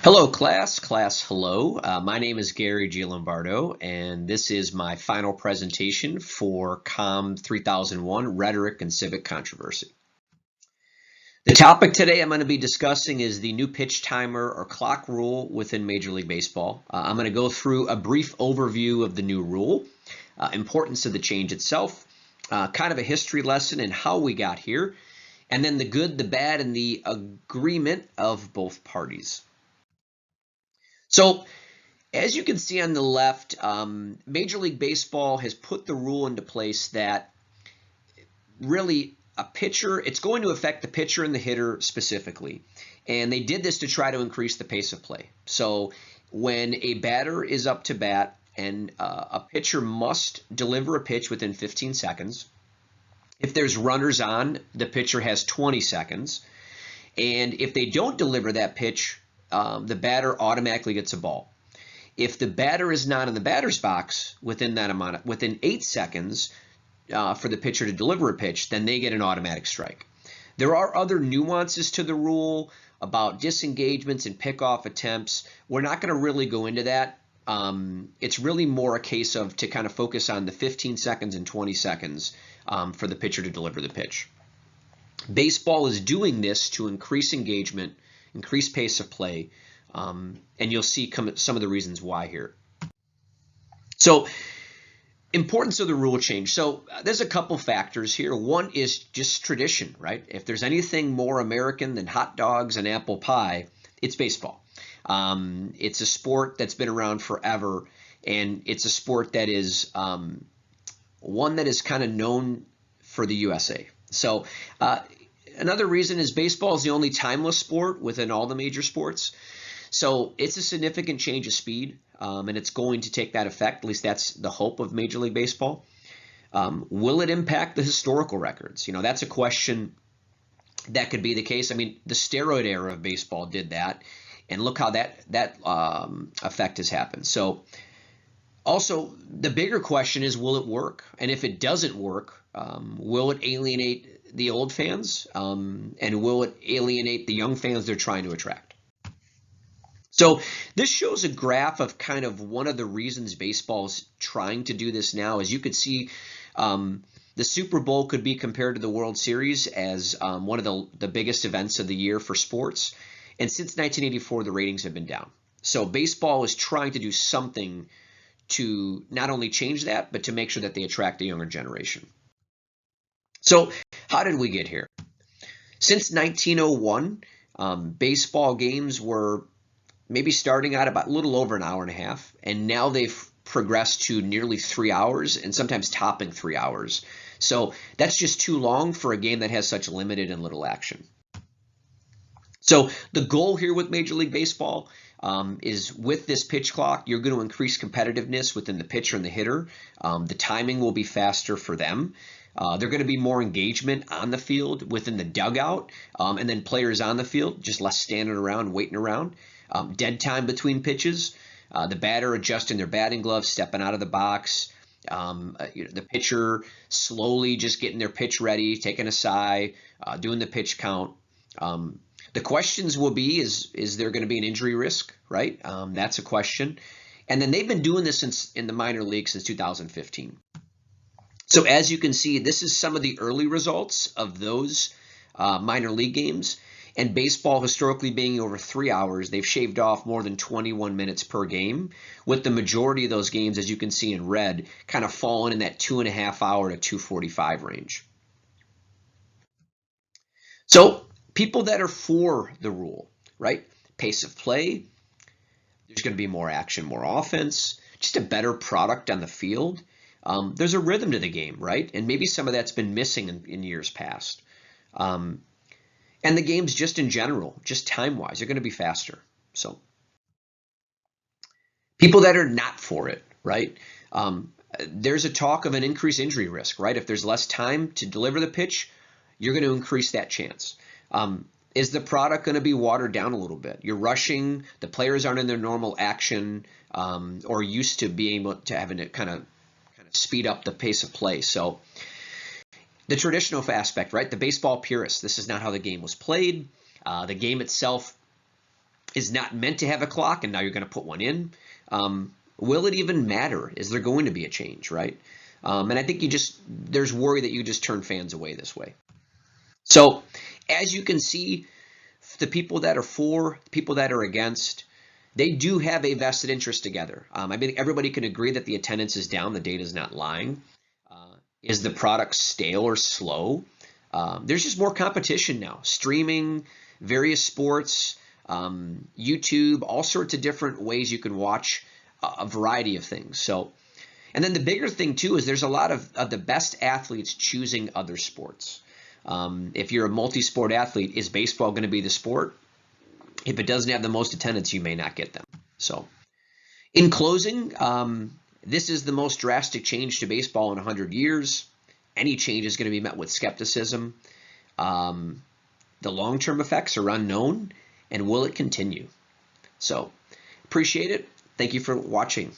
Hello, class. Class, hello. My name is Gary G. Lombardo, and this is my final presentation for COMM 3001, Rhetoric and Civic Controversy. The topic today I'm going to be discussing is the new pitch timer or clock rule within Major League Baseball. I'm going to go through a brief overview of the new rule, importance of the change itself, kind of a history lesson in how we got here, and then the good, the bad, and the agreement of both parties. So, as you can see on the left, Major League Baseball has put the rule into place that really a pitcher, it's going to affect the pitcher and the hitter specifically. And they did this to try to increase the pace of play. So when a batter is up to bat and a pitcher must deliver a pitch within 15 seconds, if there's runners on, the pitcher has 20 seconds. And if they don't deliver that pitch, the batter automatically gets a ball. If the batter is not in the batter's box within 8 seconds for the pitcher to deliver a pitch, then they get an automatic strike. There are other nuances to the rule about disengagements and pickoff attempts. We're not going to really go into that. It's really more a case of to kind of focus on the 15 seconds and 20 seconds for the pitcher to deliver the pitch. Baseball is doing this to increase engagement, increase pace of play, and you'll see some of the reasons why here. So, importance of the rule change. So there's a couple factors here. One is just tradition, right? If there's anything more American than hot dogs and apple pie, it's baseball. It's a sport that's been around forever, and it's a sport that is one that is kind of known for the USA. So another reason is baseball is the only timeless sport within all the major sports. So it's a significant change of speed, and it's going to take that effect. At least that's the hope of Major League Baseball. Will it impact the historical records? You know, that's a question that could be the case. I mean, the steroid era of baseball did that, and look how that effect has happened. So also, the bigger question is, will it work? And if it doesn't work, will it alienate the old fans? And will it alienate the young fans they're trying to attract? So this shows a graph of kind of one of the reasons baseball is trying to do this now. As you could see, the Super Bowl could be compared to the World Series as one of the biggest events of the year for sports. And since 1984, the ratings have been down. So baseball is trying to do something to not only change that, but to make sure that they attract the younger generation. So how did we get here? Since 1901, baseball games were maybe starting out about a little over an hour and a half, and now they've progressed to nearly 3 hours and sometimes topping 3 hours. So that's just too long for a game that has such limited and little action. So the goal here with Major League Baseball is with this pitch clock, you're going to increase competitiveness within the pitcher and the hitter. The timing will be faster for them. They're going to be more engagement on the field within the dugout, and then players on the field, just less standing around, waiting around. Dead time between pitches, the batter adjusting their batting gloves, stepping out of the box, the pitcher slowly just getting their pitch ready, taking a sigh, doing the pitch count. The questions will be, is there going to be an injury risk, right? That's a question. And then they've been doing this in the minor league since 2015. So as you can see, this is some of the early results of those minor league games. And baseball historically being over 3 hours, they've shaved off more than 21 minutes per game, with the majority of those games, as you can see in red, kind of falling in that 2.5 hour to 2:45 range. So people that are for the rule, right? Pace of play, there's going to be more action, more offense, just a better product on the field. There's a rhythm to the game, right? And maybe some of that's been missing in years past. And the games just in general, just time-wise, are going to be faster. So people that are not for it, right? There's a talk of an increased injury risk, right? If there's less time to deliver the pitch, you're going to increase that chance. Is the product going to be watered down a little bit? You're rushing, the players aren't in their normal action or used to being able to having to kind of speed up the pace of play. So the traditional aspect, right? The baseball purists, this is not how the game was played. The game itself is not meant to have a clock, and now you're going to put one in. Will it even matter? Is there going to be a change, right? And I think there's worry that you just turn fans away this way. So as you can see, the people that are for, the people that are against, they do have a vested interest together. I mean, everybody can agree that the attendance is down. The data is not lying. Is the product stale or slow? There's just more competition now. Streaming, various sports, YouTube, all sorts of different ways you can watch a variety of things. So, and then the bigger thing too is there's a lot of the best athletes choosing other sports. If you're a multi-sport athlete, is baseball going to be the sport? If it doesn't have the most attendance, you may not get them. So, in closing, this is the most drastic change to baseball in 100 years. Any change is going to be met with skepticism. The long-term effects are unknown, and will it continue? So, appreciate it. Thank you for watching.